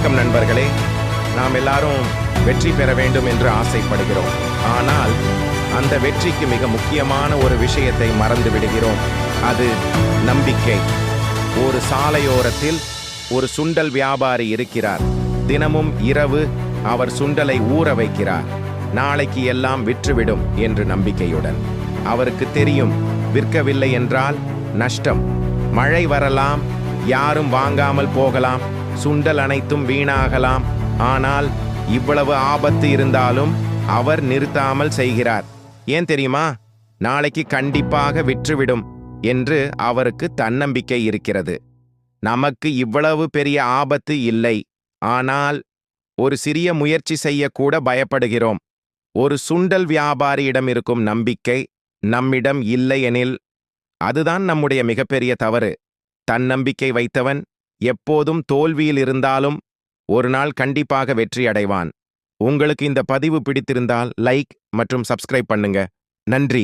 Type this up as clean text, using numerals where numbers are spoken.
வணக்கம் நண்பர்களே. நாம் எல்லாரும் வெற்றி பெற வேண்டும் என்று ஆசைப்படுகிறோம். ஆனால் அந்த வெற்றிக்கு மிக முக்கியமான ஒரு விஷயத்தை மறந்து விடுகிறோம். அது நம்பிக்கை. ஒரு சாலையோரத்தில் ஒரு சுண்டல் வியாபாரி இருக்கிறார். தினமும் இரவு அவர் சுண்டலை ஊற வைக்கிறார். நாளைக்கு எல்லாம் விற்றுவிடும் என்று நம்பிக்கையுடன். அவருக்கு தெரியும், விற்கவில்லை என்றால் நஷ்டம். மழை வரலாம், யாரும் வாங்காமல் போகலாம், சுண்டல் அனைத்தும் வீணாகலாம். ஆனால் இவ்வளவு ஆபத்து இருந்தாலும் அவர் நிறுத்தாமல் செய்கிறார். ஏன் தெரியுமா? நாளைக்கு கண்டிப்பாக விற்றுவிடும் என்று அவருக்கு தன்னம்பிக்கை இருக்கிறது. நமக்கு இவ்வளவு பெரிய ஆபத்து இல்லை, ஆனால் ஒரு சிறிய முயற்சி செய்யக்கூட பயப்படுகிறோம். ஒரு சுண்டல் வியாபாரியிடம் இருக்கும் நம்பிக்கை நம்மிடம் இல்லையெனில் அதுதான் நம்முடைய மிகப்பெரிய தவறு. தன்னம்பிக்கை வைத்தவன் எப்போதும் தோல்வியில் இருந்தாலும் ஒரு நாள் கண்டிப்பாக வெற்றி அடைவான். உங்களுக்கு இந்த பதிவு பிடித்திருந்தால் லைக் மற்றும் சப்ஸ்கிரைப் பண்ணுங்க. நன்றி.